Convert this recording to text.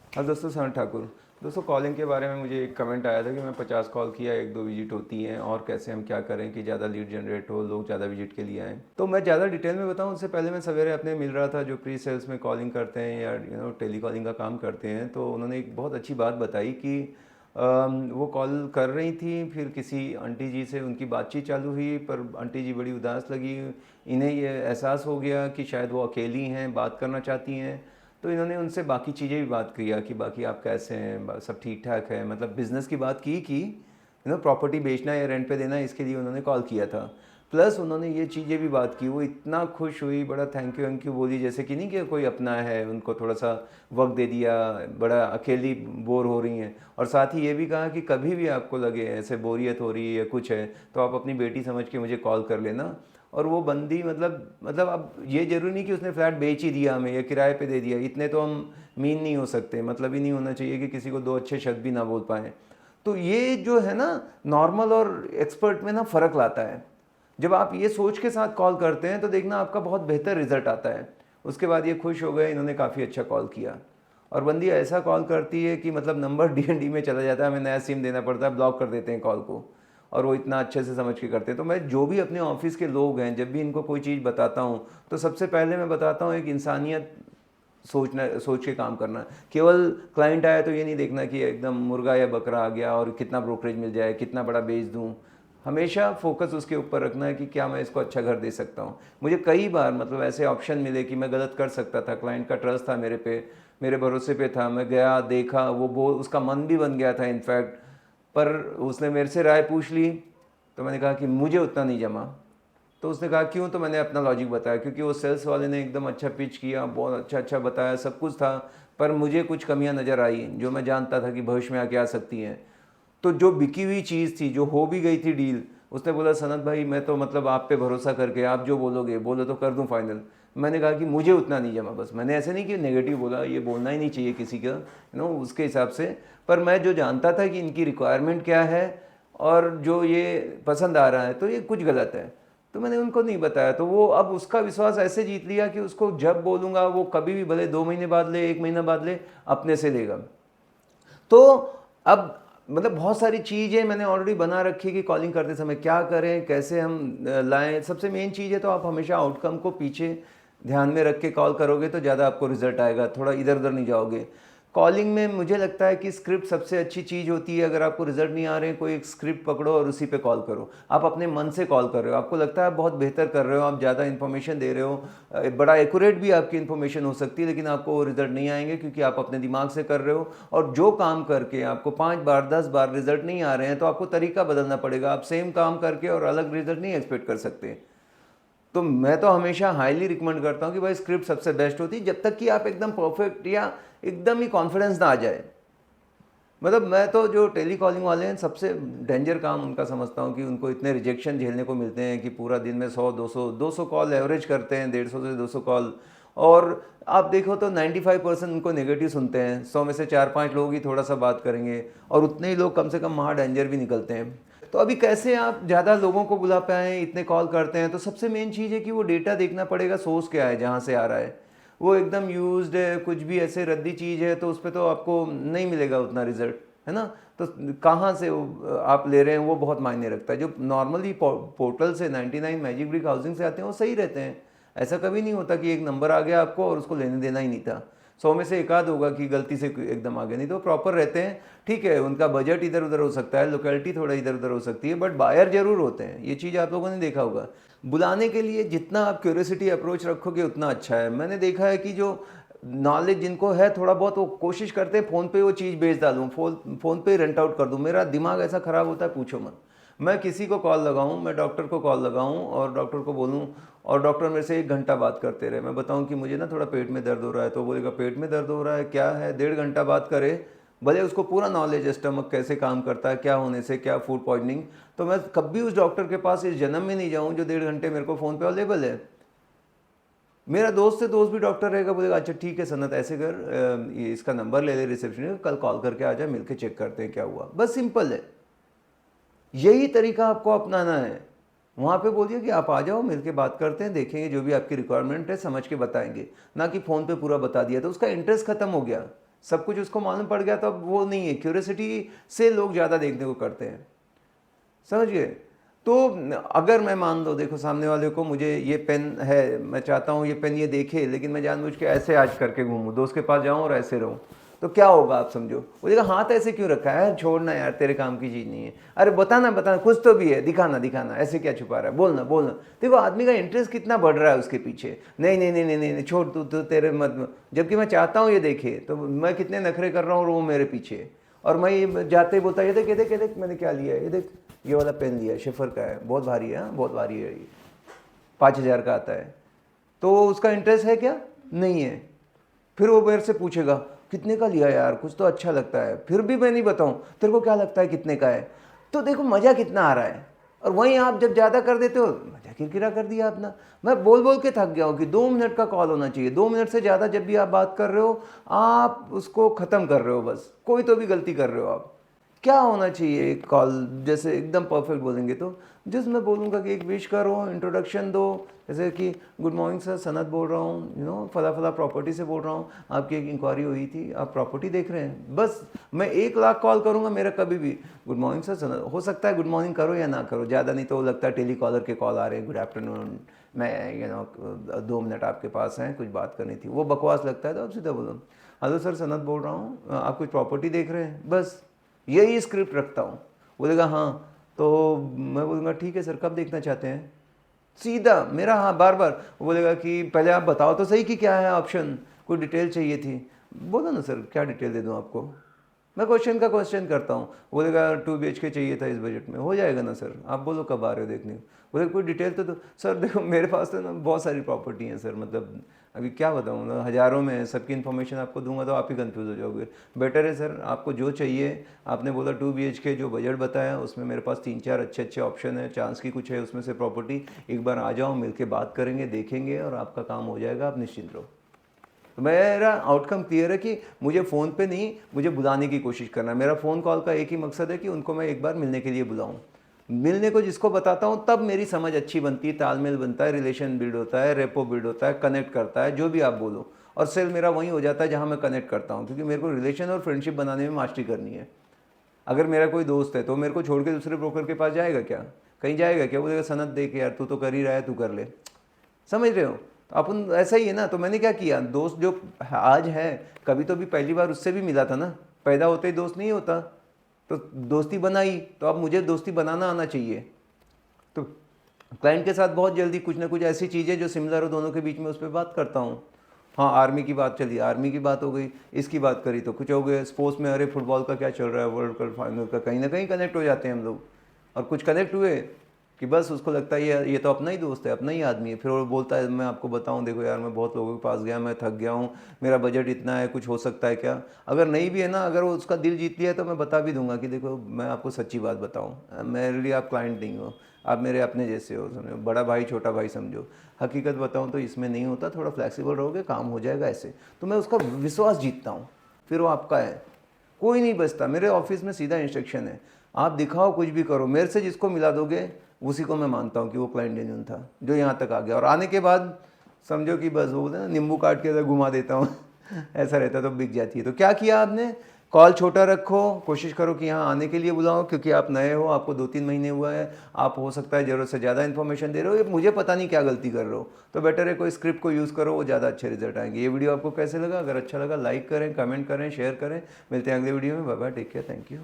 हाँ दोस्तों, सना ठाकुर। दोस्तों, कॉलिंग के बारे में मुझे एक कमेंट आया था कि मैं 50 कॉल किया, 1-2 विजिट होती हैं, और कैसे हम क्या करें कि ज़्यादा लीड जनरेट हो, लोग ज़्यादा विजिट के लिए आएँ। तो मैं ज़्यादा डिटेल में बताऊँ उससे पहले मैं सवेरे अपने मिल रहा था जो प्री सेल्स में कॉलिंग करते हैं या टेली कॉलिंग का काम करते हैं, तो उन्होंने एक बहुत अच्छी बात बताई कि वो कॉल कर रही थी, फिर किसी आंटी जी से उनकी बातचीत चालू हुई, पर आंटी जी बड़ी उदास लगी। इन्हें ये एहसास हो गया कि शायद वो अकेली हैं, बात करना चाहती हैं। तो इन्होंने उनसे बाकी चीज़ें भी बात किया कि बाकी आप कैसे हैं, सब ठीक ठाक है, मतलब बिज़नेस की बात की प्रॉपर्टी बेचना या रेंट पे देना है, इसके लिए उन्होंने कॉल किया था। प्लस उन्होंने ये चीज़ें भी बात की, वो इतना खुश हुई, बड़ा थैंक यू बोली, जैसे कि नहीं कि कोई अपना है, उनको थोड़ा सा वक्त दे दिया, बड़ा अकेली बोर हो रही हैं। और साथ ही ये भी कहा कि कभी भी आपको लगे ऐसे बोरियत हो रही है कुछ है, तो आप अपनी बेटी समझ के मुझे कॉल कर लेना। और वो बंदी मतलब अब ये ज़रूरी नहीं कि उसने फ्लैट बेच ही दिया हमें या किराए पे दे दिया, इतने तो हम मीन नहीं हो सकते, मतलब ही नहीं होना चाहिए कि किसी को दो अच्छे शब्द भी ना बोल पाएँ। तो ये जो है ना, नॉर्मल और एक्सपर्ट में ना फ़र्क लाता है। जब आप ये सोच के साथ कॉल करते हैं तो देखना आपका बहुत बेहतर रिजल्ट आता है। उसके बाद ये खुश हो गए, इन्होंने काफ़ी अच्छा कॉल किया। और बंदी ऐसा कॉल करती है कि मतलब नंबर डीएनडी में चला जाता है, हमें नया सिम देना पड़ता है, ब्लॉक कर देते हैं कॉल को। और वो इतना अच्छे से समझ के करते हैं। तो मैं जो भी अपने ऑफिस के लोग हैं, जब भी इनको कोई चीज़ बताता हूँ, तो सबसे पहले मैं बताता हूँ एक इंसानियत सोच के काम करना। केवल क्लाइंट आया तो ये नहीं देखना कि एकदम मुर्गा या बकरा आ गया और कितना ब्रोकरेज मिल जाए, कितना बड़ा बेच दूँ। हमेशा फोकस उसके ऊपर रखना है कि क्या मैं इसको अच्छा घर दे सकता हूँ। मुझे कई बार मतलब ऐसे ऑप्शन मिले कि मैं गलत कर सकता था, क्लाइंट का ट्रस्ट था मेरे पे, मेरे भरोसे पे था, मैं गया, देखा, वो बोल, उसका मन भी बन गया था इनफैक्ट, पर उसने मेरे से राय पूछ ली। तो मैंने कहा कि मुझे उतना नहीं जमा। तो उसने कहा क्यों, तो मैंने अपना लॉजिक बताया, क्योंकि वो सेल्स वाले ने एकदम अच्छा पिच किया, बहुत अच्छा अच्छा बताया, सब कुछ था, पर मुझे कुछ कमियां नज़र आई जो मैं जानता था कि भविष्य में आके आ सकती हैं। तो जो बिकी हुई चीज़ थी, जो हो भी गई थी डील, उसने बोला सनत भाई मैं तो मतलब आप पे भरोसा करके आप जो बोलोगे बोलो तो कर दूं फाइनल। मैंने कहा कि मुझे उतना नहीं जमा, बस मैंने ऐसे नहीं कि नेगेटिव बोला, ये बोलना ही नहीं चाहिए किसी का, उसके हिसाब से। पर मैं जो जानता था कि इनकी रिक्वायरमेंट क्या है और जो ये पसंद आ रहा है, तो ये कुछ गलत है, तो मैंने उनको नहीं बताया। तो वो अब उसका विश्वास ऐसे जीत लिया कि उसको जब बोलूँगा वो कभी भी, भले 2 महीने बाद ले, 1 महीना बाद ले, अपने से लेगा। तो अब मतलब बहुत सारी चीज़ें मैंने ऑलरेडी बना रखी कि कॉलिंग करते समय क्या करें, कैसे हम लाएं। सबसे मेन चीज़ है तो आप हमेशा आउटकम को पीछे ध्यान में रख के कॉल करोगे तो ज़्यादा आपको रिजल्ट आएगा, थोड़ा इधर उधर नहीं जाओगे। कॉलिंग में मुझे लगता है कि स्क्रिप्ट सबसे अच्छी चीज़ होती है। अगर आपको रिजल्ट नहीं आ रहे हैं, कोई एक स्क्रिप्ट पकड़ो और उसी पे कॉल करो। आप अपने मन से कॉल कर रहे हो, आपको लगता है आप बहुत बेहतर कर रहे हो, आप ज़्यादा इन्फॉर्मेशन दे रहे हो, बड़ा एक्यूरेट भी आपकी इन्फॉर्मेशन हो सकती है, लेकिन आपको वो रिजल्ट नहीं आएंगे क्योंकि आप अपने दिमाग से कर रहे हो। और जो काम करके आपको 5 बार 10 बार रिजल्ट नहीं आ रहे हैं, तो आपको तरीका बदलना पड़ेगा। आप सेम काम करके और अलग रिजल्ट नहीं एक्सपेक्ट कर सकते। तो मैं तो हमेशा हाईली रिकमेंड करता हूँ कि भाई स्क्रिप्ट सबसे बेस्ट होती है, जब तक कि आप एकदम परफेक्ट या एकदम ही कॉन्फिडेंस ना आ जाए। मतलब मैं तो जो टेली कॉलिंग वाले हैं, सबसे डेंजर काम उनका समझता हूँ कि उनको इतने रिजेक्शन झेलने को मिलते हैं कि पूरा दिन में 100 200 कॉल एवरेज करते हैं, 150 से 200 कॉल। और आप देखो तो 95% उनको नेगेटिव सुनते हैं, 100 में से 4-5 लोग ही थोड़ा सा बात करेंगे, और उतने ही लोग कम से कम महा डेंजर भी निकलते हैं। तो अभी कैसे आप ज़्यादा लोगों को बुला पाएँ, इतने कॉल करते हैं, तो सबसे मेन चीज़ है कि वो डेटा देखना पड़ेगा, सोर्स क्या है जहाँ से आ रहा है। वो एकदम यूज्ड है, कुछ भी ऐसे रद्दी चीज़ है, तो उस पर तो आपको नहीं मिलेगा उतना रिजल्ट, है ना। तो कहाँ से आप ले रहे हैं वो बहुत मायने रखता है। जो नॉर्मली पोर्टल से 99 मैजिक ब्रिक हाउसिंग से आते हैं वो सही रहते हैं। ऐसा कभी नहीं होता कि एक नंबर आ गया आपको और उसको लेने देना ही नहीं था। 100 में से एक आध होगा कि गलती से एकदम आ गया, नहीं तो प्रॉपर रहते हैं। ठीक है, उनका बजट इधर उधर हो सकता है, लोकेलिटी थोड़ा इधर उधर हो सकती है, बट बायर जरूर होते हैं। ये चीज़ आप लोगों ने देखा होगा। बुलाने के लिए जितना आप क्यूरियोसिटी अप्रोच रखोगे उतना अच्छा है। मैंने देखा है कि जो नॉलेज जिनको है थोड़ा बहुत, वो कोशिश करते हैं फ़ोन पे वो चीज़ बेच डालूँ, फ़ोन पे रेंट आउट कर दूँ। मेरा दिमाग ऐसा ख़राब होता है, पूछो मत। मैं किसी को कॉल लगाऊँ, मैं डॉक्टर को कॉल लगाऊँ और डॉक्टर को बोलूँ, और डॉक्टर मेरे से 1 घंटा बात करते रहे, मैं बताऊँ कि मुझे ना थोड़ा पेट में दर्द हो रहा है, तो बोलेगा पेट में दर्द हो रहा है, क्या है, 1.5 घंटा बात करे, भले उसको पूरा नॉलेज है स्टमक कैसे काम करता है, क्या होने से, क्या फूड पॉइजनिंग। तो मैं कभी उस डॉक्टर के पास इस जन्म में नहीं जाऊँ जो 1.5 घंटे मेरे को फ़ोन पे अवेलेबल है। मेरा दोस्त से दोस्त भी डॉक्टर रहेगा, बोलेगा अच्छा ठीक है सनत, ऐसे कर, ये इसका नंबर ले ले रिसेप्शन, कल कॉल करके आ जाए, मिलके चेक करते हैं क्या हुआ। बस सिंपल है। यही तरीका आपको अपनाना है। वहाँ पे बोलिए कि आप आ जाओ, मिलके बात करते हैं, देखेंगे जो भी आपकी रिक्वायरमेंट है समझ के बताएंगे, ना कि फ़ोन पे पूरा बता दिया तो उसका इंटरेस्ट खत्म हो गया। सब कुछ उसको मालूम पड़ गया तो अब वो नहीं है, क्यूरियोसिटी से लोग ज़्यादा देखने को करते हैं, समझ गए। तो अगर मैं मान लो, देखो सामने वाले को, मुझे ये पेन है, मैं चाहता हूँ ये पेन ये देखे, लेकिन मैं जानबूझ के ऐसे आज करके घूमूँ, दोस्त के पास जाऊँ और ऐसे रहूँ, तो क्या होगा आप समझो। बोलेगा हाथ ऐसे क्यों रखा है, छोड़ना यार, तेरे काम की चीज़ नहीं है, अरे बताना बताना, कुछ तो भी है, दिखाना दिखाना, ऐसे क्या छुपा रहा है, बोलना बोलना। देखो आदमी का इंटरेस्ट कितना बढ़ रहा है उसके पीछे, नहीं नहीं नहीं नहीं नहीं, छोड़ तू तू तेरे मत, जबकि मैं चाहता हूँ ये देखे, तो मैं कितने नखरे कर रहा हूँ और वो मेरे पीछे। और मैं ये जाते ही बोलता, ये देख ये देख ये देख मैंने क्या लिया है, ये देख ये वाला पेन लिया है, शेफर का है, बहुत भारी है, बहुत भारी है, ये 5,000 का आता है। तो उसका इंटरेस्ट है क्या, नहीं है। फिर वो मेरे से पूछेगा कितने का लिया यार, कुछ तो अच्छा लगता है, फिर भी मैं नहीं बताऊं, तेरे को क्या लगता है कितने का है। तो देखो मज़ा कितना आ रहा है। और वहीं आप जब ज़्यादा कर देते हो, मज़ा किरकिरा कर दिया अपना। मैं बोल बोल के थक गया हूँ कि 2 मिनट का कॉल होना चाहिए, 2 मिनट से ज़्यादा जब भी आप बात कर रहे हो आप उसको ख़त्म कर रहे हो, बस कोई तो भी गलती कर रहे हो आप। क्या होना चाहिए एक कॉल, जैसे एकदम परफेक्ट बोलेंगे तो जस्ट मैं बोलूँगा कि एक विश करो, इंट्रोडक्शन दो, जैसे कि गुड मॉर्निंग सर, सनत बोल रहा हूँ, फला फला प्रॉपर्टी से बोल रहा हूँ, आपकी एक इंक्वायरी हुई थी, आप प्रॉपर्टी देख रहे हैं। बस मैं 1 लाख कॉल करूँगा मेरा कभी भी, गुड मॉर्निंग सर सनत, हो सकता है गुड मॉर्निंग करो या ना करो, ज़्यादा नहीं तो लगता है टेली कॉलर के कॉल आ रहे हैं, गुड आफ्टरनून, मैं 2 मिनट आपके पास हैं, कुछ बात करनी थी, वो बकवास लगता है तो आप सीधा बोलो हेलो सर सनत बोल रहा हूँ, आप कुछ प्रॉपर्टी देख रहे हैं, बस यही स्क्रिप्ट रखता हूँ। बोलेगा हाँ, तो मैं बोलूँगा ठीक है सर, कब देखना चाहते हैं, सीधा मेरा हाँ बार बार। वो बोलेगा कि पहले आप बताओ तो सही कि क्या है ऑप्शन, कोई डिटेल चाहिए थी। बोलो ना सर क्या डिटेल दे दूँ आपको, मैं क्वेश्चन का क्वेश्चन करता हूँ। बोलेगा 2 BHK चाहिए था इस बजट में, हो जाएगा ना सर, आप बोलो कब आ रहे हो देखने। बोले कोई डिटेल तो दो सर, देखो मेरे पास तो ना बहुत सारी प्रॉपर्टी हैं सर, मतलब अभी क्या बताऊँ ना, हज़ारों में है, सबकी इन्फॉर्मेशन आपको दूंगा तो आप ही कंफ्यूज हो जाओगे। बेटर है सर आपको जो चाहिए, आपने बोला 2 BHK जो बजट बताया उसमें मेरे पास 3-4 अच्छे अच्छे ऑप्शन है, चांस की कुछ है उसमें से प्रॉपर्टी, एक बार आ जाओ, मिलके बात करेंगे, देखेंगे और आपका काम हो जाएगा, आप निश्चिंत रहो। तो मेरा आउटकम क्लियर है कि मुझे फ़ोन पे नहीं, मुझे बुलाने की कोशिश करना है। मेरा फ़ोन कॉल का एक ही मकसद है कि उनको मैं एक बार मिलने के लिए बुलाऊं। मिलने को जिसको बताता हूं तब मेरी समझ अच्छी बनती है, तालमेल बनता है, रिलेशन बिल्ड होता है, रेपो बिल्ड होता है, कनेक्ट करता है, जो भी आप बोलो। और सेल मेरा वहीं हो जाता है जहाँ मैं कनेक्ट करता हूँ, क्योंकि मेरे को रिलेशन और फ्रेंडशिप बनाने में मास्टरी करनी है। अगर मेरा कोई दोस्त है तो मेरे को छोड़ के दूसरे ब्रोकर के पास जाएगा क्या, कहीं जाएगा क्या, बोलेगा सनत देख यार तू तो कर ही रहा है, तू कर ले, समझ रहे हो। तो अपन ऐसा ही है ना। तो मैंने क्या किया, दोस्त जो आज है, कभी तो भी पहली बार उससे भी मिला था ना, पैदा होते ही दोस्त नहीं होता, तो दोस्ती बनाई, तो अब मुझे दोस्ती बनाना आना चाहिए। तो क्लाइंट के साथ बहुत जल्दी कुछ ना कुछ ऐसी चीज़ें जो सिमिलर हो दोनों के बीच में, उस पर बात करता हूँ। हाँ आर्मी की बात चली, आर्मी की बात हो गई, इसकी बात करी तो कुछ हो गया, स्पोर्ट्स में अरे फुटबॉल का क्या चल रहा है, वर्ल्ड कप फाइनल का, कहीं ना कहीं कनेक्ट हो जाते हैं हम लोग। और कुछ कनेक्ट हुए कि बस उसको लगता है ये तो अपना ही दोस्त है, अपना ही आदमी है। फिर वो बोलता है मैं आपको बताऊं, देखो यार मैं बहुत लोगों के पास गया, मैं थक गया हूँ, मेरा बजट इतना है, कुछ हो सकता है क्या। अगर नहीं भी है ना, अगर वो उसका दिल जीत लिया है तो मैं बता भी दूंगा कि देखो मैं आपको सच्ची बात बताऊँ, मेरे लिए आप क्लाइंट नहीं हो, आप मेरे अपने जैसे हो, समझो, बड़ा भाई छोटा भाई समझो। हकीकत बताऊँ तो इसमें नहीं होता, थोड़ा फ्लेक्सिबल रहोगे काम हो जाएगा ऐसे। तो मैं उसका विश्वास जीतता हूँ, फिर वो आपका है, कोई नहीं बचता। मेरे ऑफिस में सीधा इंस्ट्रक्शन है, आप दिखाओ कुछ भी करो, मेरे से जिसको मिला दोगे उसी को मैं मानता हूँ कि वो क्लाइंट जेन्युइन था जो यहाँ तक आ गया। और आने के बाद समझो कि बस वो ना नींबू काट के घुमा देता हूँ ऐसा रहता तो बिक जाती है। तो क्या किया आपने, कॉल छोटा रखो, कोशिश करो कि यहाँ आने के लिए बुलाओ, क्योंकि आप नए हो, आपको 2-3 महीने हुआ है, आप हो सकता है ज़रूरत से ज़्यादा इन्फॉर्मेशन दे रहे हो, ये मुझे पता नहीं क्या गलती कर रहे हो। तो बेटर है कोई स्क्रिप्ट को यूज़ करो, वो ज़्यादा अच्छे रिजल्ट आएंगे। ये वीडियो आपको कैसे लगा, अगर अच्छा लगा लाइक करें, कमेंट करें, शेयर करें। मिलते हैं अगले वीडियो में, bye bye, take care, thank you.